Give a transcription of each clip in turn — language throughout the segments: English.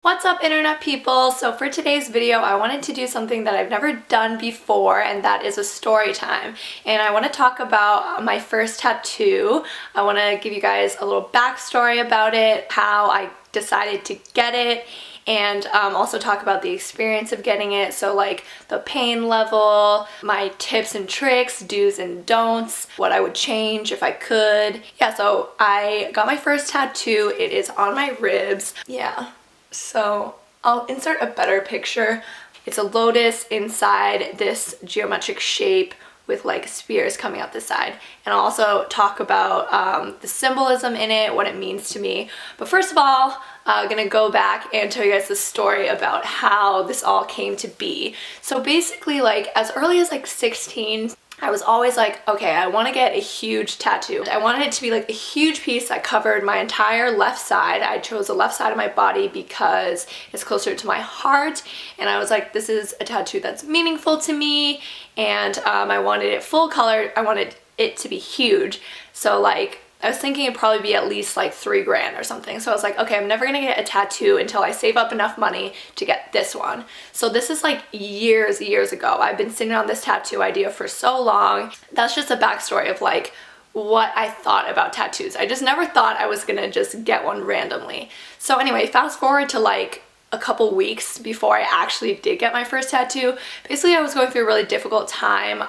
What's up, internet people? So for today's video I wanted to do something that I've never done before, and that is a story time. And I want to talk about my first tattoo. I want to give you guys a little backstory about it, how I decided to get it, and also talk about the experience of getting it. So like the pain level, my tips and tricks, do's and don'ts, what I would change if I could. Yeah, so I got my first tattoo. It is on my ribs. Yeah. So I'll insert a better picture. It's a lotus inside this geometric shape with like spears coming out the side. And I'll also talk about the symbolism in it, what it means to me. But first of all, I'm gonna go back and tell you guys the story about how this all came to be. So basically, like as early as like 16, I was always like, okay, I want to get a huge tattoo. I wanted it to be like a huge piece that covered my entire left side. I chose the left side of my body because it's closer to my heart, and I was like, this is a tattoo that's meaningful to me, and I wanted it full color. I wanted it to be huge. So like, I was thinking it'd probably be at least like $3,000 or something. So I was like, okay, I'm never gonna get a tattoo until I save up enough money to get this one. So this is like years ago. I've been sitting on this tattoo idea for so long. That's just a backstory of like what I thought about tattoos. I just never thought I was gonna just get one randomly. So anyway, fast forward to like a couple weeks before I actually did get my first tattoo. Basically, I was going through a really difficult time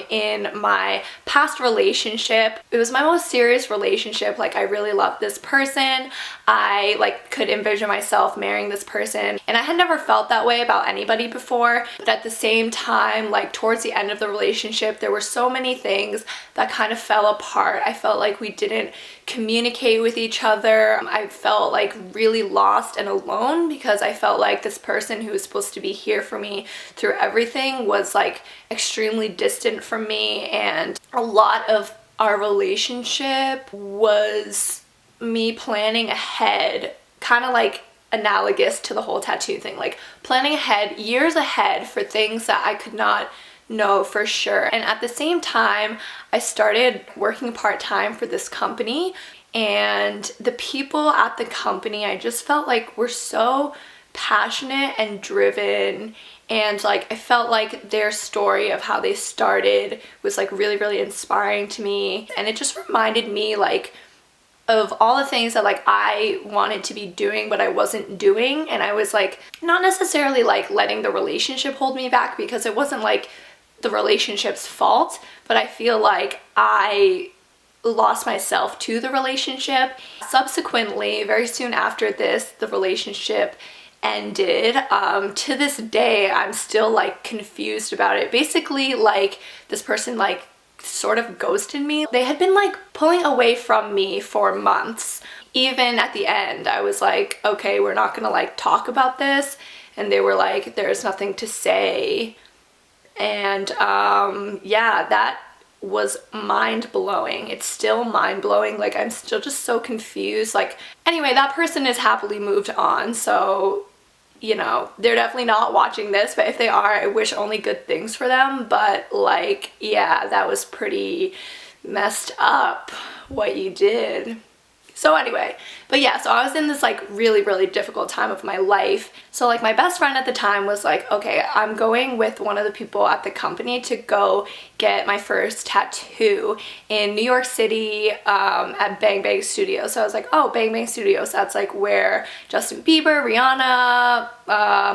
in my past relationship. It was my most serious relationship. Like, I really loved this person. I like could envision myself marrying this person, and I had never felt that way about anybody before. But at the same time, like towards the end of the relationship, there were so many things that kind of fell apart. I felt like we didn't communicate with each other. I felt like really lost and alone because I felt like this person who was supposed to be here for me through everything was like extremely distant from me, and a lot of our relationship was me planning ahead, kind of like analogous to the whole tattoo thing, like planning ahead, years ahead for things that I could not know for sure. And at the same time, I started working part-time for this company, and the people at the company, I just felt like were so passionate and driven, and like I felt like their story of how they started was like really inspiring to me. And it just reminded me like of all the things that like I wanted to be doing but I wasn't doing, and I was like not necessarily like letting the relationship hold me back, because it wasn't like the relationship's fault, but I feel like I lost myself to the relationship. Subsequently, very soon after this, the relationship ended. To this day, I'm still like confused about it. Basically, like this person like sort of ghosted me. They had been like pulling away from me for months. Even at the end, I was like, okay, we're not gonna like talk about this, and they were like, there's nothing to say. And yeah, that was mind-blowing. It's still mind-blowing. Like, I'm still just so confused. Like, anyway, that person is happily moved on, so you know, they're definitely not watching this, but if they are, I wish only good things for them. But like, yeah, that was pretty messed up what you did. So anyway, but yeah, so I was in this like really difficult time of my life. So like my best friend at the time was like, okay, I'm going with one of the people at the company to go get my first tattoo in New York City at Bang Bang Studios. So I was like, oh, Bang Bang Studios, that's like where Justin Bieber, Rihanna,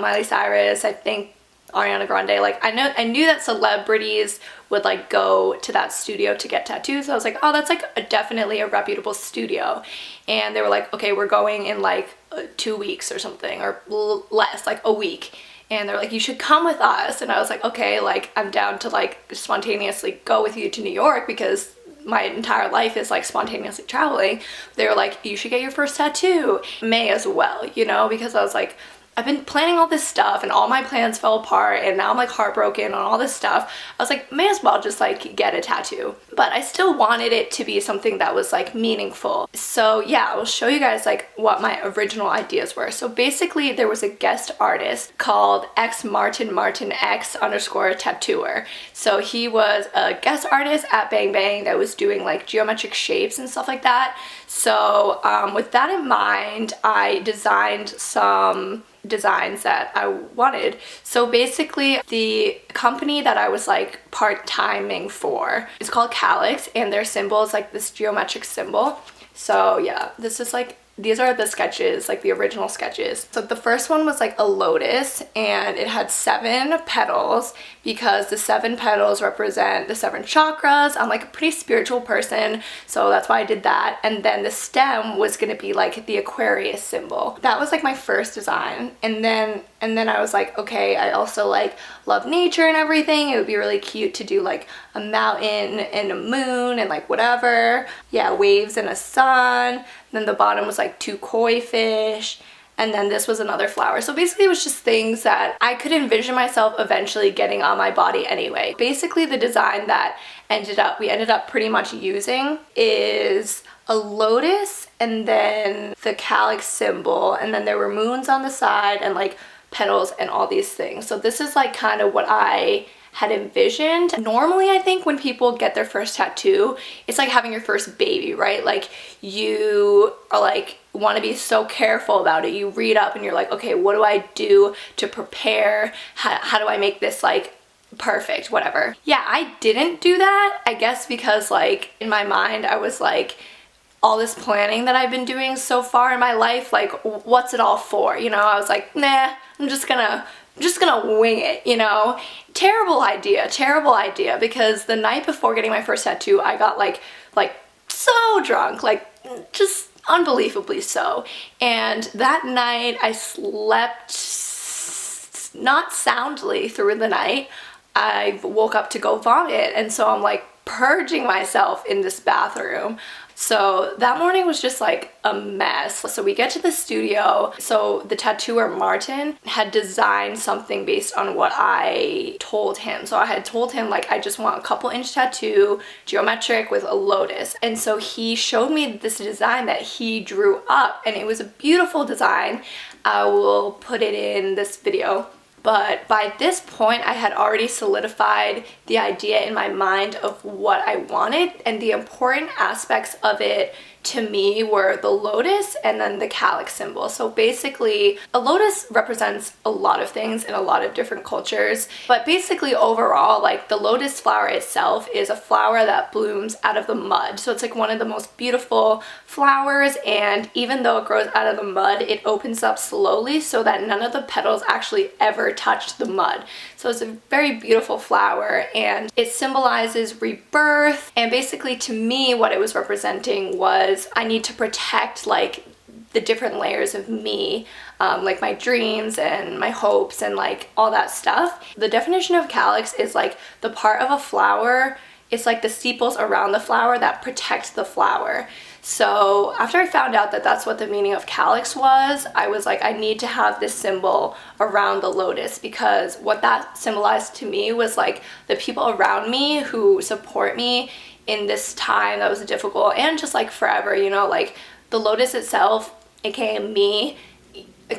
Miley Cyrus, I think Ariana Grande, like I knew that celebrities would like go to that studio to get tattoos. So I was like, oh, that's like definitely a reputable studio. And they were like, okay, we're going in like 2 weeks or something, or less, like a week. And they're like, you should come with us. And I was like, okay, like I'm down to like spontaneously go with you to New York because my entire life is like spontaneously traveling. They were like, you should get your first tattoo. May as well, you know, because I was like, I've been planning all this stuff and all my plans fell apart, and now I'm like heartbroken on all this stuff. I was like, may as well just like get a tattoo. But I still wanted it to be something that was like meaningful. So yeah, I'll show you guys like what my original ideas were. So basically there was a guest artist called X Martin X _ tattooer. So he was a guest artist at Bang Bang that was doing like geometric shapes and stuff like that. So with that in mind, I designed some designs that I wanted. So basically the company that I was like part-timing for is called Calyx, and their symbol is like this geometric symbol. So yeah, this is like, these are the sketches, like the original sketches. So the first one was like a lotus, and it had 7 petals because the 7 petals represent the 7 chakras. I'm like a pretty spiritual person, so that's why I did that. And then the stem was gonna be like the Aquarius symbol. That was like my first design. And then I was like, okay, I also like love nature and everything. It would be really cute to do like a mountain and a moon and like whatever. Yeah, waves and a sun. Then the bottom was like 2 koi fish. And then this was another flower. So basically it was just things that I could envision myself eventually getting on my body anyway. Basically the design that we ended up pretty much using is a lotus and then the calyx symbol, and then there were moons on the side and like petals and all these things. So this is like kind of what I had envisioned. Normally I think when people get their first tattoo, it's like having your first baby, right? Like you are like want to be so careful about it. You read up and you're like, okay, what do I do to prepare? How do I make this like perfect, whatever. Yeah, I didn't do that, I guess because like in my mind I was like, all this planning that I've been doing so far in my life, like what's it all for? You know, I was like, nah, I'm just gonna wing it, you know? Terrible idea, because the night before getting my first tattoo, I got like so drunk, like just unbelievably so. And that night I slept not soundly through the night. I woke up to go vomit, and so I'm like purging myself in this bathroom. So that morning was just like a mess. So we get to the studio. So the tattooer Martin had designed something based on what I told him. So I had told him like, I just want a couple inch tattoo, geometric with a lotus. And so he showed me this design that he drew up, and it was a beautiful design. I will put it in this video. But by this point, I had already solidified the idea in my mind of what I wanted, and the important aspects of it to me were the lotus and then the calyx symbol. So basically, a lotus represents a lot of things in a lot of different cultures, but basically overall, like the lotus flower itself is a flower that blooms out of the mud. So it's like one of the most beautiful flowers, and even though it grows out of the mud, it opens up slowly so that none of the petals actually ever touch the mud. So it's a very beautiful flower, and it symbolizes rebirth. And basically to me, what it was representing was I need to protect like the different layers of me, like my dreams and my hopes and like all that stuff. The definition of calyx is like the part of a flower, it's like the sepals around the flower that protect the flower. So after I found out that that's what the meaning of calyx was, I was like, I need to have this symbol around the lotus, because what that symbolized to me was like the people around me who support me in this time that was difficult, and just like forever, you know, like the lotus itself, aka me,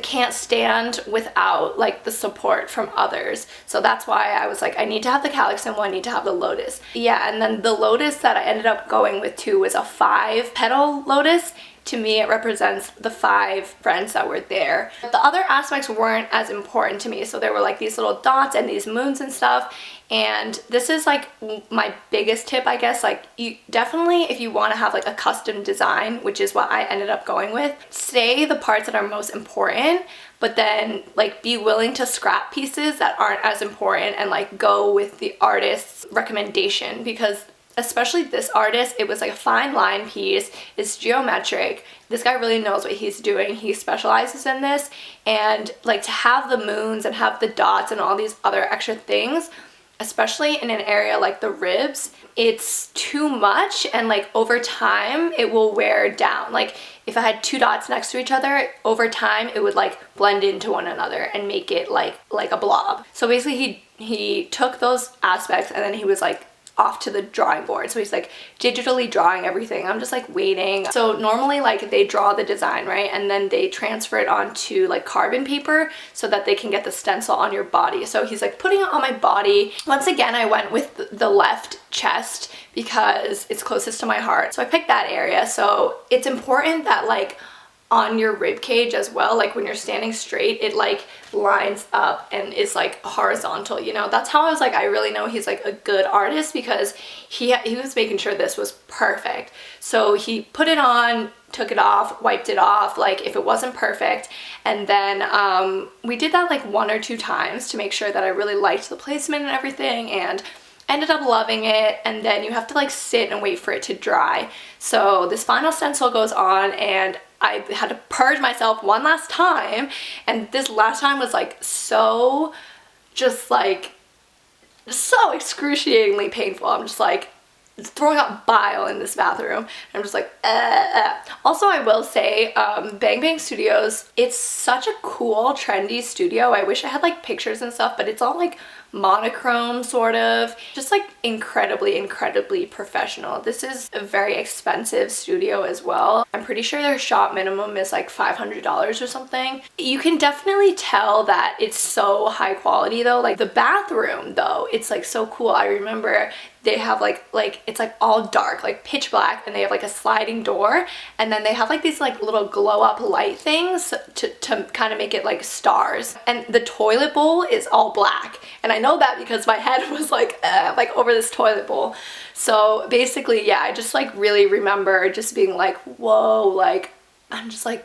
can't stand without like the support from others. So that's why I was like, I need to have the calyx symbol, I need to have the lotus. Yeah, and then the lotus that I ended up going with too was a 5 petal lotus. To me, it represents the 5 friends that were there. The other aspects weren't as important to me. So there were like these little dots and these moons and stuff. And this is like my biggest tip, I guess. Like you definitely, if you want to have like a custom design, which is what I ended up going with, say the parts that are most important, but then like be willing to scrap pieces that aren't as important and like go with the artist's recommendation. Because especially this artist, it was like a fine line piece, it's geometric, this guy really knows what he's doing, he specializes in this, and like to have the moons and have the dots and all these other extra things, especially in an area like the ribs, it's too much, and like over time it will wear down. Like if I had 2 dots next to each other, over time it would like blend into one another and make it like a blob. So basically he took those aspects and then he was like, off to the drawing board. So he's like digitally drawing everything. I'm just like waiting. So normally like they draw the design, right? And then they transfer it onto like carbon paper so that they can get the stencil on your body. So he's like putting it on my body. Once again, I went with the left chest because it's closest to my heart. So I picked that area. So it's important that like on your rib cage as well, like when you're standing straight, it like lines up and is like horizontal, you know. That's how I was like, I really know he's like a good artist, because he was making sure this was perfect. So he put it on, took it off, wiped it off, like if it wasn't perfect. And then we did that like 1 or 2 times to make sure that I really liked the placement and everything, and ended up loving it. And then you have to like sit and wait for it to dry. So this final stencil goes on, and I had to purge myself one last time, and this last time was like so excruciatingly painful. I'm just like throwing up bile in this bathroom. I'm just like, Also, I will say, Bang Bang Studios, it's such a cool, trendy studio. I wish I had like pictures and stuff, but it's all like monochrome sort of, just like incredibly professional. This is a very expensive studio as well. I'm pretty sure their shop minimum is like $500 or something. You can definitely tell that it's so high quality though. Like the bathroom though, it's like so cool. I remember they have like it's like all dark, like pitch black, and they have like a sliding door, and then they have like these like little glow up light things to kind of make it like stars. And the toilet bowl is all black, and I know that because my head was like over this toilet bowl. So basically, yeah, I just like really remember just being like, whoa, like I'm just like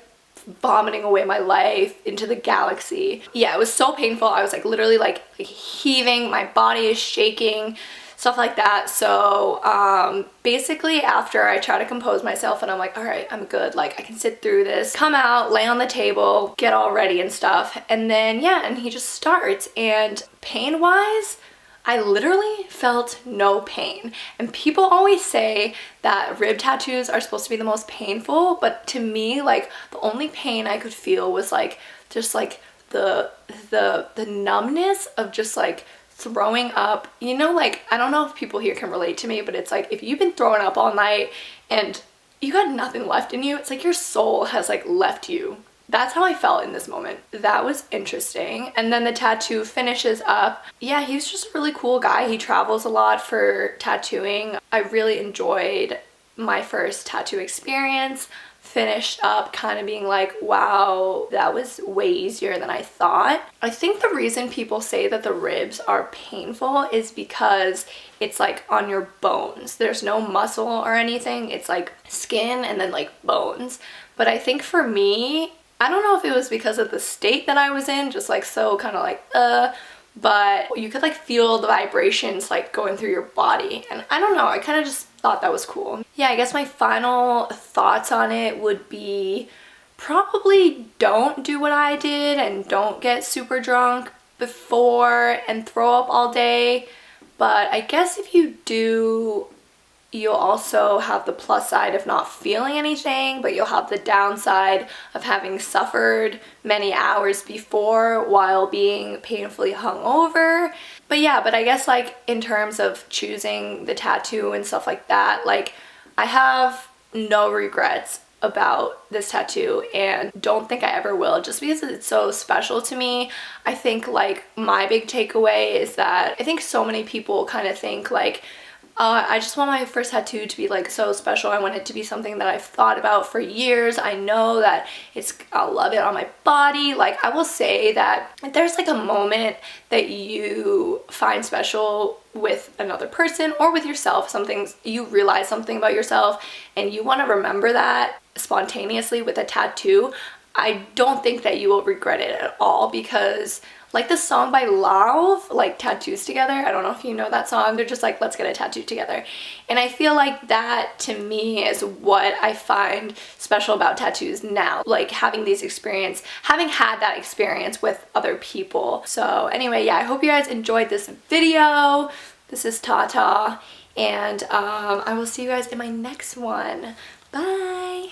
vomiting away my life into the galaxy. Yeah, it was so painful. I was like literally like heaving, my body is shaking, stuff like that. So basically after I try to compose myself and I'm like, all right, I'm good, like I can sit through this, come out, lay on the table, get all ready and stuff, and then yeah, and he just starts. And pain wise, I literally felt no pain. And people always say that rib tattoos are supposed to be the most painful, but to me, like the only pain I could feel was like just like the numbness of just like throwing up. You know, like I don't know if people here can relate to me, but it's like if you've been throwing up all night and you got nothing left in you, it's like your soul has like left you. That's how I felt in this moment. That was interesting. And then the tattoo finishes up. Yeah, he's just a really cool guy. He travels a lot for tattooing. I really enjoyed my first tattoo experience. Finished up kind of being like, wow, that was way easier than I thought. I think the reason people say that the ribs are painful is because it's like on your bones. There's no muscle or anything. It's like skin and then like bones. But I think for me, I don't know if it was because of the state that I was in, just like so kind of like, but you could like feel the vibrations like going through your body. And I don't know, I kind of just thought that was cool. Yeah, I guess my final thoughts on it would be probably don't do what I did and don't get super drunk before and throw up all day. But I guess if you do, you'll also have the plus side of not feeling anything, but you'll have the downside of having suffered many hours before while being painfully hungover. But yeah, but I guess like in terms of choosing the tattoo and stuff like that, like I have no regrets about this tattoo and don't think I ever will, just because it's so special to me. I think like my big takeaway is that I think so many people kind of think like, I just want my first tattoo to be like so special. I want it to be something that I've thought about for years. I know that I'll love it on my body. Like I will say that if there's like a moment that you find special with another person or with yourself, you realize something about yourself and you want to remember that spontaneously with a tattoo, I don't think that you will regret it at all, because like the song by Lauv, like Tattoos Together, I don't know if you know that song, they're just like, let's get a tattoo together. And I feel like that to me is what I find special about tattoos now, like having had that experience with other people. So anyway, yeah, I hope you guys enjoyed this video. This is Tata, and I will see you guys in my next one. Bye!